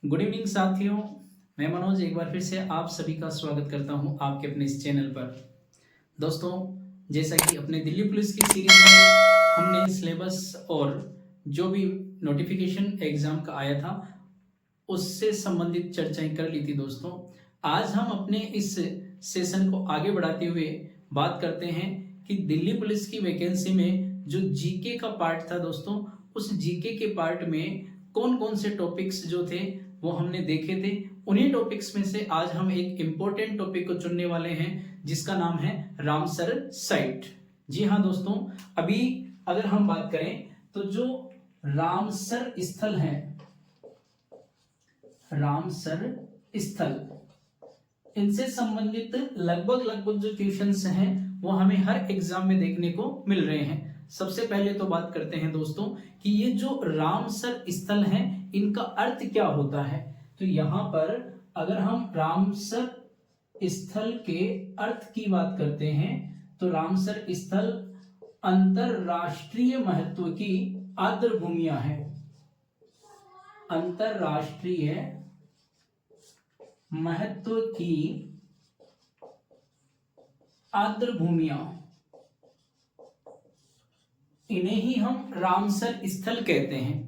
Good evening साथियों। मैं मनोज एक बार फिर से आप सभी का स्वागत करता हूं आपके अपने इस चैनल पर। दोस्तों, जैसा कि अपने दिल्ली पुलिस की सीरीज में हमने सिलेबस और जो भी नोटिफिकेशन एग्जाम का आया था उससे संबंधित चर्चाएं कर ली थी। दोस्तों, आज हम अपने इस सेशन को आगे बढ़ाते हुए बात करते हैं कि दिल्ली पुलिस की वैकेंसी में जो जीके का पार्ट था दोस्तों, उस जीके के पार्ट में कौन कौन से टॉपिक्स जो थे वो हमने देखे थे। उन्हीं टॉपिक्स में से आज हम एक इंपॉर्टेंट टॉपिक को चुनने वाले हैं जिसका नाम है रामसर साइट। जी हाँ दोस्तों, अभी अगर हम बात करें तो जो रामसर स्थल है, रामसर स्थल, इनसे संबंधित लगभग जो क्वेश्चंस हैं वो हमें हर एग्जाम में देखने को मिल रहे हैं। सबसे पहले तो बात करते हैं दोस्तों कि ये जो रामसर स्थल है इनका अर्थ क्या होता है। तो यहां पर अगर हम रामसर स्थल के अर्थ की बात करते हैं तो रामसर स्थल अंतरराष्ट्रीय महत्व की आर्द्र भूमियां हैं। अंतरराष्ट्रीय महत्व की आर्द्र भूमियां, इन्हें ही हम रामसर स्थल कहते हैं।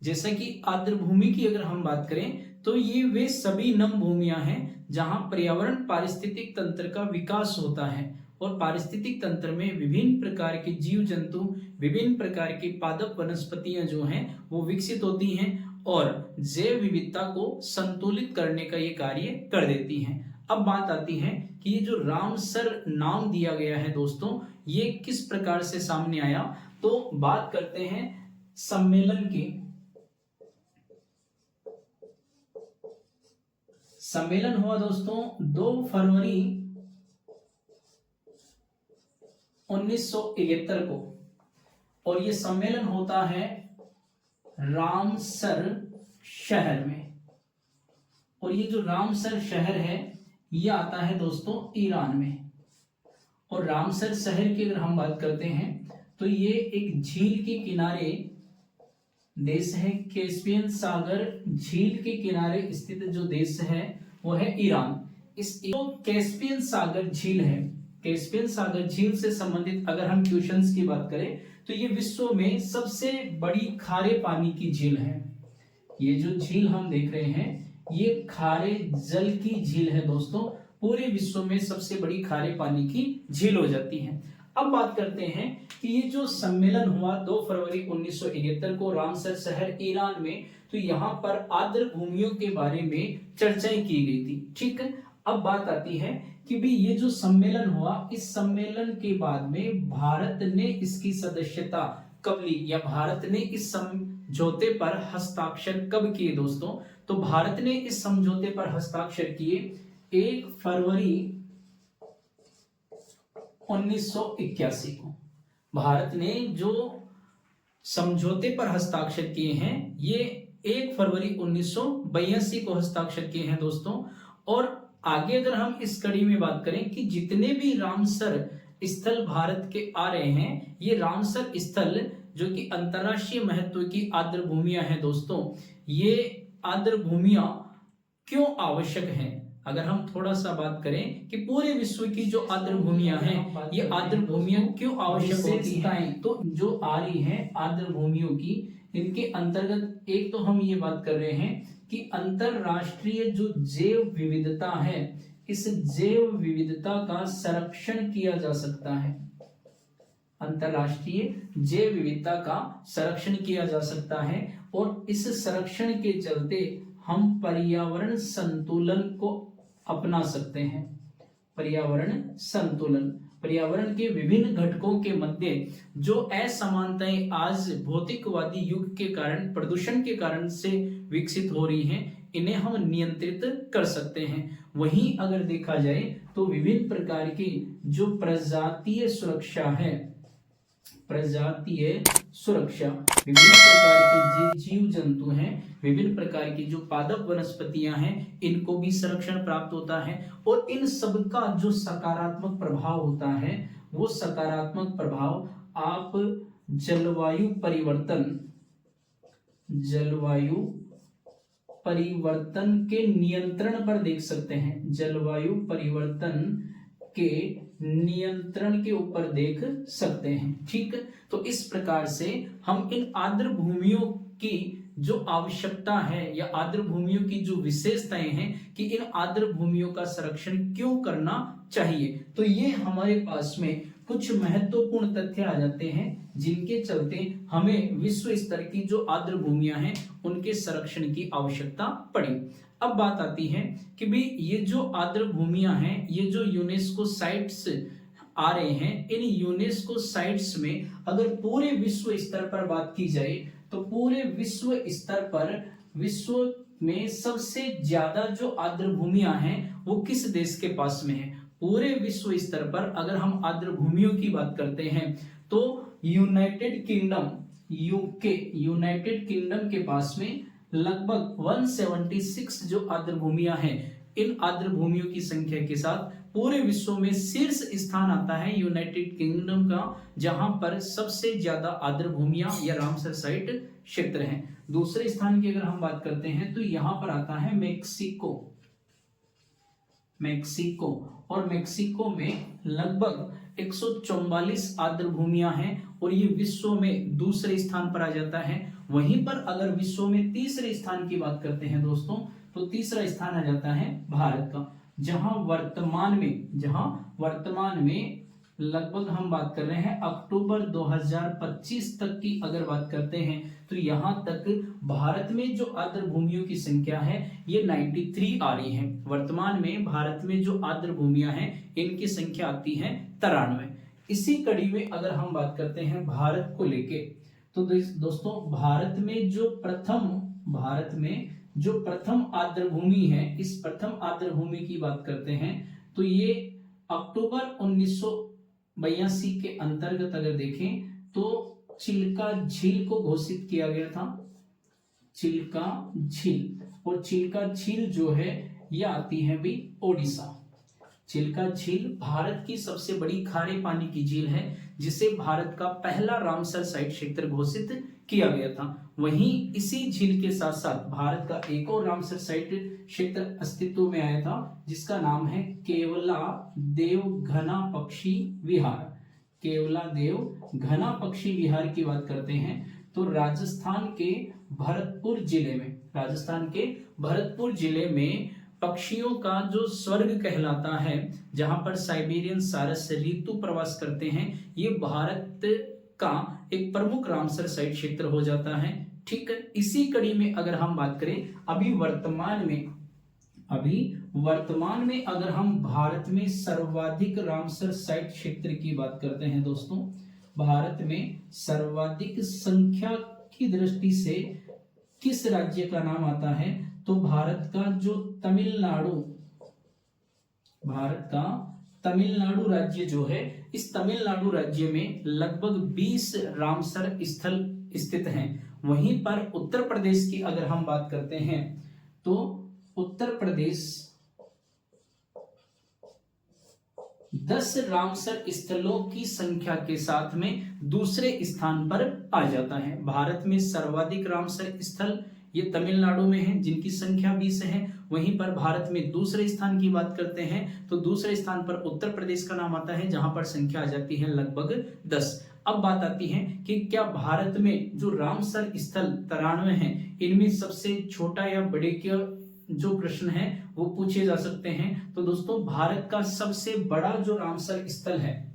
जैसे कि आर्द्र भूमि की अगर हम बात करें तो ये वे सभी नम भूमियां हैं जहां पर्यावरण पारिस्थितिक तंत्र का विकास होता है और पारिस्थितिक तंत्र में विभिन्न प्रकार के जीव जंतु, विभिन्न प्रकार की पादप वनस्पतियां जो हैं वो विकसित होती हैं और जैव विविधता को संतुलित करने का ये कार्य कर देती हैं। अब बात आती है कि ये जो रामसर नाम दिया गया है दोस्तों, ये किस प्रकार से सामने आया। तो बात करते हैं सम्मेलन की। सम्मेलन हुआ दोस्तों 2 फरवरी 1971 को, और ये सम्मेलन होता है रामसर शहर में। और ये जो रामसर शहर है ये आता है दोस्तों ईरान में। और रामसर शहर की अगर हम बात करते हैं तो ये एक झील के किनारे देश है। कैस्पियन सागर झील के किनारे स्थित जो देश है वो है ईरान। इस जो कैस्पियन सागर झील है, कैस्पियन सागर झील से संबंधित अगर हम क्वेश्चंस की बात करें तो ये विश्व में सबसे बड़ी खारे पानी की झील है। ये जो झील हम देख रहे हैं ये खारे जल की झील है दोस्तों। पूरे विश्व में सबसे बड़ी खारे पानी की झील हो जाती है। अब बात करते हैं कि ये जो सम्मेलन हुआ 2 फरवरी 1971 को रामसर शहर ईरान में, तो यहाँ पर आर्द्र भूमियों के बारे में चर्चाएं की गई थी। ठीक है, अब बात आती है कि भी ये जो सम्मेलन हुआ, इस सम्मेलन के बाद में भारत ने इसकी सदस्यता कब ली या भारत ने इस समझौते पर हस्ताक्षर कब किए दोस्तों। तो भारत ने इस समझौते पर हस्ताक्षर किए 1 फरवरी 1981 को। भारत ने जो समझौते पर हस्ताक्षर किए हैं ये 1 फरवरी 1982 को हस्ताक्षर किए हैं दोस्तों। और आगे अगर हम इस कड़ी में बात करें कि जितने भी रामसर स्थल भारत के आ रहे हैं, ये रामसर स्थल जो कि अंतरराष्ट्रीय महत्व की आर्द्र भूमियां हैं दोस्तों, ये आर्द्र भूमियां क्यों आवश्यक हैं। अगर हम थोड़ा सा बात करें कि पूरे विश्व की जो आर्द्र भूमियां हैं ये आर्द्र भूमियां क्यों आवश्यक होती हैं, तो जो आ रही हैं आर्द्र भूमियों की, इनके अंतर्गत एक तो हम ये बात कर रहे हैं कि अंतरराष्ट्रीय जो जैव विविधता है, इस जैव विविधता का संरक्षण किया जा सकता है। अंतरराष्ट्रीय जैव विविधता का संरक्षण किया जा सकता है और इस संरक्षण के चलते हम पर्यावरण संतुलन को अपना सकते हैं। पर्यावरण संतुलन, पर्यावरण के विभिन्न घटकों के मध्य जो असमानताएं आज भौतिकवादी युग के कारण, प्रदूषण के कारण से विकसित हो रही हैं, इन्हें हम नियंत्रित कर सकते हैं। वहीं अगर देखा जाए तो विभिन्न प्रकार की जो प्रजातीय सुरक्षा है, प्रजातीय सुरक्षा, विभिन्न प्रकार के जीव जंतु हैं, विभिन्न प्रकार की जो पादप वनस्पतियां हैं, इनको भी संरक्षण प्राप्त होता है। और इन सब का जो सकारात्मक प्रभाव होता है वो सकारात्मक प्रभाव आप जलवायु परिवर्तन परिवर्तन के नियंत्रण पर देख सकते हैं, जलवायु परिवर्तन के नियंत्रण के ऊपर देख सकते हैं। ठीक, तो इस प्रकार से हम इन आर्द्र भूमियों की जो आवश्यकता है या आर्द्र भूमियों की जो विशेषताएं हैं कि इन आर्द्र भूमियों का संरक्षण क्यों करना चाहिए, तो ये हमारे पास में कुछ महत्वपूर्ण तथ्य आ जाते हैं जिनके चलते हमें विश्व स्तर की जो आर्द्र भूमियां हैं उनके संरक्षण की आवश्यकता पड़ी। अब बात आती है कि भाई ये जो आर्द्र भूमियां हैं, ये जो यूनेस्को साइट्स आ रहे हैं, इन यूनेस्को साइट्स में अगर पूरे विश्व स्तर पर बात की जाए तो पूरे विश्व स्तर पर विश्व में सबसे ज्यादा जो आर्द्र भूमियां हैं वो किस देश के पास में है? पूरे विश्व स्तर पर अगर हम आर्द्र भूमियों की बात करते हैं तो United kingdom, UK, United kingdom के पास में लगभग 176 जो आर्द्र भूमियां हैं, इन आर्द्र भूमियों की संख्या के साथ पूरे विश्व में शीर्ष स्थान आता है यूनाइटेड किंगडम का, जहां पर सबसे ज्यादा आर्द्र भूमियां या रामसर साइट क्षेत्र हैं। दूसरे स्थान की अगर हम बात करते हैं तो यहां पर आता है मेक्सिको, मेक्सिको, और मेक्सिको में लगभग 144 आर्द्र भूमियां हैं और ये विश्व में दूसरे स्थान पर आ जाता है। वहीं पर अगर विश्व में तीसरे स्थान की बात करते हैं दोस्तों, तो तीसरा स्थान आ जाता है भारत का, जहां वर्तमान में लगभग हम बात कर रहे हैं अक्टूबर 2025 तक की अगर बात करते हैं तो यहां तक भारत में जो आर्द्र भूमियों की संख्या है ये 93 आ रही है। वर्तमान में भारत में जो आर्द्र भूमियां हैं इनकी संख्या आती है 93। इसी कड़ी में अगर हम बात करते हैं भारत को लेके तो दोस्तों भारत में जो प्रथम आर्द्र भूमि है, इस प्रथम आर्द्र भूमि की बात करते हैं तो ये अक्टूबर 1982 के अंतर्गत अगर देखें तो चिल्का झील को घोषित किया गया था, चिल्का झील, और चिल्का झील जो है यह आती है भी ओडिशा। चिल्का झील भारत की सबसे बड़ी खारे पानी की झील है जिसे भारत का पहला रामसर साइट क्षेत्र घोषित किया गया था। वहीं इसी झील के साथ साथ भारत का एक और रामसर साइट क्षेत्र अस्तित्व में आया था जिसका नाम है केवला देव घना पक्षी विहार। केवला देव घना पक्षी विहार की बात करते हैं तो राजस्थान के भरतपुर जिले में पक्षियों का जो स्वर्ग कहलाता है, जहां पर साइबेरियन सारस ऋतु प्रवास करते हैं, ये भारत का एक प्रमुख रामसर साइट क्षेत्र हो जाता है। ठीक है, इसी कड़ी में अगर हम बात करें अभी वर्तमान में अगर हम भारत में सर्वाधिक रामसर साइट क्षेत्र की बात करते हैं दोस्तों, भारत में सर्वाधिक संख्या की दृष्टि से किस राज्य का नाम आता है तो भारत का तमिलनाडु राज्य जो है, इस तमिलनाडु राज्य में लगभग 20 रामसर स्थल स्थित हैं। वहीं पर उत्तर प्रदेश की अगर हम बात करते हैं तो उत्तर प्रदेश 10 रामसर स्थलों की संख्या के साथ में दूसरे स्थान पर आ जाता है। भारत में सर्वाधिक रामसर स्थल ये तमिलनाडु में है जिनकी संख्या 20 है। वहीं पर भारत में दूसरे स्थान की बात करते हैं तो दूसरे स्थान पर उत्तर प्रदेश का नाम आता है जहां पर संख्या आ जाती है लगभग 10। अब बात आती है कि क्या भारत में जो रामसर स्थल 93 हैं, इनमें सबसे छोटा या बड़े क्या जो प्रश्न है वो पूछे जा सकते हैं। तो दोस्तों भारत का सबसे बड़ा जो रामसर स्थल है,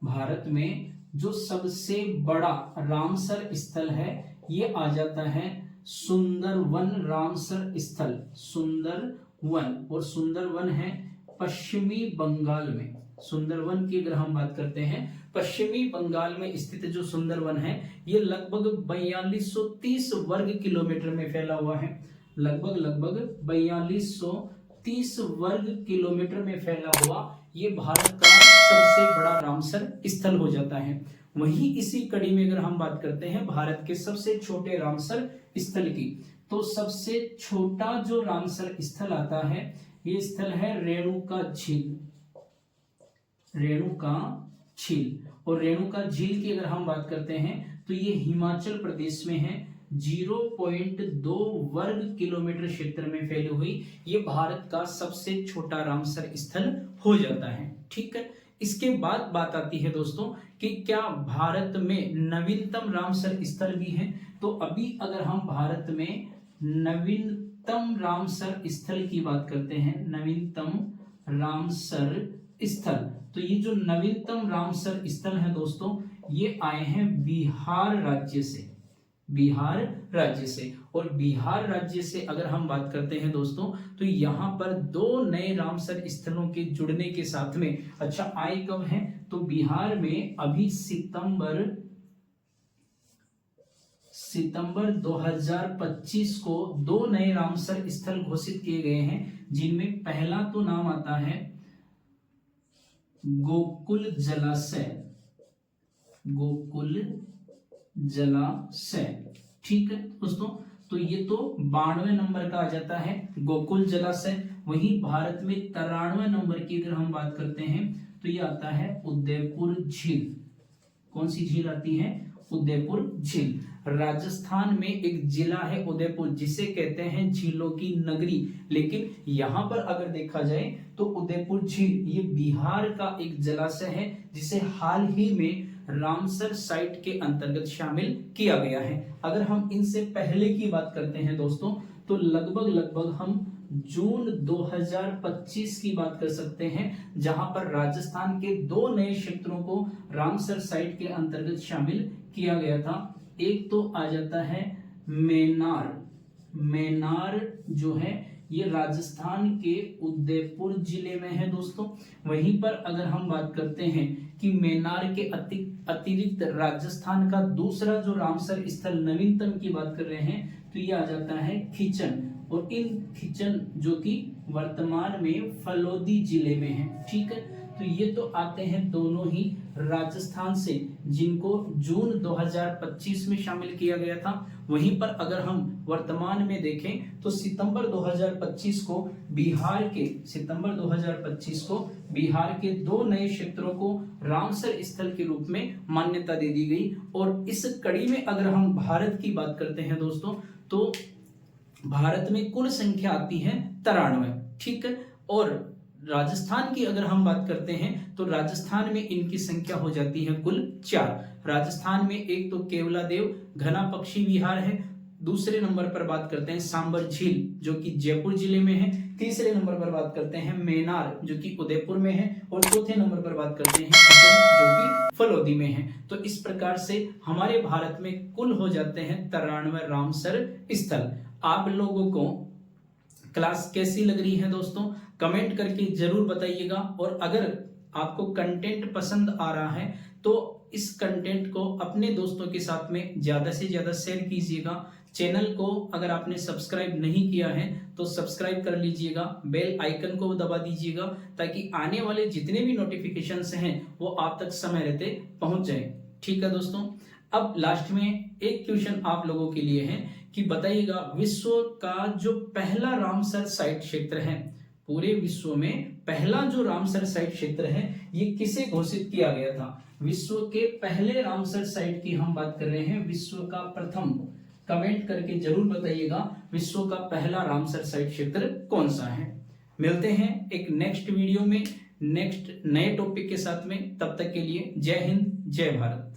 भारत में जो सबसे बड़ा रामसर स्थल है ये आ जाता है सुंदरवन रामसर स्थल, सुंदरवन, और सुंदरवन है पश्चिमी बंगाल में। सुंदरवन की अगर हम बात करते हैं पश्चिमी बंगाल में स्थित जो सुंदरवन है ये लगभग 4230 वर्ग किलोमीटर में फैला हुआ है। लगभग 4230 वर्ग किलोमीटर में फैला हुआ ये भारत का सबसे बड़ा रामसर स्थल हो जाता है। वहीं इसी कड़ी में अगर हम बात करते हैं भारत के सबसे छोटे रामसर स्थल की, तो सबसे छोटा जो रामसर स्थल आता है ये स्थल है रेणुका झील। और रेणुका झील की अगर हम बात करते हैं तो ये हिमाचल प्रदेश में है, 0.2 वर्ग किलोमीटर क्षेत्र में फैली हुई ये भारत का सबसे छोटा रामसर स्थल हो जाता है। ठीक है, इसके बाद बात आती है दोस्तों कि क्या भारत में नवीनतम रामसर स्थल भी है। तो अभी अगर हम भारत में नवीनतम रामसर स्थल की बात करते हैं, नवीनतम रामसर स्थल, तो ये जो नवीनतम रामसर स्थल है दोस्तों ये आए हैं बिहार राज्य से, बिहार राज्य से। और बिहार राज्य से अगर हम बात करते हैं दोस्तों तो यहां पर 2 नए रामसर स्थलों के जुड़ने के साथ में, अच्छा आए कब हैं, तो बिहार में अभी सितंबर 2025 को 2 नए रामसर स्थल घोषित किए गए हैं, जिनमें पहला तो नाम आता है गोकुल जलाशय, गोकुल जलाशय। ठीक है दोस्तों, तो ये तो 92 नंबर का आ जाता है गोकुल जलाशय। वहीं भारत में 93 नंबर की अगर हम बात करते हैं तो ये आता है उदयपुर झील। कौन सी झील आती है, उदयपुर झील। राजस्थान में एक जिला है उदयपुर जिसे कहते हैं झीलों की नगरी, लेकिन यहां पर अगर देखा जाए तो उदयपुर झील ये बिहार का एक जलाशय है जिसे हाल ही में रामसर साइट के अंतर्गत शामिल किया गया है। अगर हम इनसे पहले की बात करते हैं दोस्तों तो लगभग हम जून 2025 की बात कर सकते हैं, जहां पर राजस्थान के 2 नए क्षेत्रों को रामसर साइट के अंतर्गत शामिल किया गया था। एक तो आ जाता है मेनार, मेनार जो है ये राजस्थान के उदयपुर जिले में है दोस्तों। वहीं पर अगर हम बात करते हैं कि मेनार के अतिरिक्त राजस्थान का दूसरा जो रामसर स्थल नवीनतम की बात कर रहे हैं तो ये आ जाता है खिचन, और इन खिचन जो कि वर्तमान में फलोदी जिले में है। ठीक है, तो ये तो आते हैं दोनों ही राजस्थान से, जिनको जून 2025 में शामिल किया गया था। वहीं पर अगर हम वर्तमान में देखें तो सितंबर 2025 को बिहार के 2 नए क्षेत्रों को रामसर स्थल के रूप में मान्यता दे दी गई। और इस कड़ी में अगर हम भारत की बात करते हैं दोस्तों तो भारत में कुल संख्या आती है 93। ठीक है, और राजस्थान की अगर हम बात करते हैं तो राजस्थान में इनकी संख्या हो जाती है कुल 4। राजस्थान में एक तो केवलादेव घना पक्षी विहार है, दूसरे नंबर पर बात करते हैं सांबर झील जो कि जयपुर जिले में है, तीसरे नंबर पर बात करते हैं मेनार जो कि उदयपुर में है, और चौथे नंबर पर बात करते हैं खिचन जो कि फलोदी में है। तो इस प्रकार से हमारे भारत में कुल हो जाते हैं 93 रामसर स्थल। आप लोगों को क्लास कैसी लग रही है दोस्तों, कमेंट करके जरूर बताइएगा। और अगर आपको कंटेंट पसंद आ रहा है तो इस कंटेंट को अपने दोस्तों के साथ में ज्यादा से ज्यादा शेयर कीजिएगा। चैनल को अगर आपने सब्सक्राइब नहीं किया है तो सब्सक्राइब कर लीजिएगा, बेल आइकन को दबा दीजिएगा ताकि आने वाले जितने भी नोटिफिकेशंस हैं वो आप तक समय रहते पहुंच जाए। ठीक है दोस्तों, अब लास्ट में एक क्वेश्चन आप लोगों के लिए है कि बताइएगा विश्व का जो पहला रामसर साइट क्षेत्र है, पूरे विश्व में पहला जो रामसर साइट क्षेत्र है ये किसे घोषित किया गया था। विश्व के पहले रामसर साइट की हम बात कर रहे हैं, विश्व का प्रथम। कमेंट करके जरूर बताइएगा विश्व का पहला रामसर साइट क्षेत्र कौन सा है। मिलते हैं एक नेक्स्ट वीडियो में नेक्स्ट नए टॉपिक के साथ में, तब तक के लिए जय हिंद जय भारत।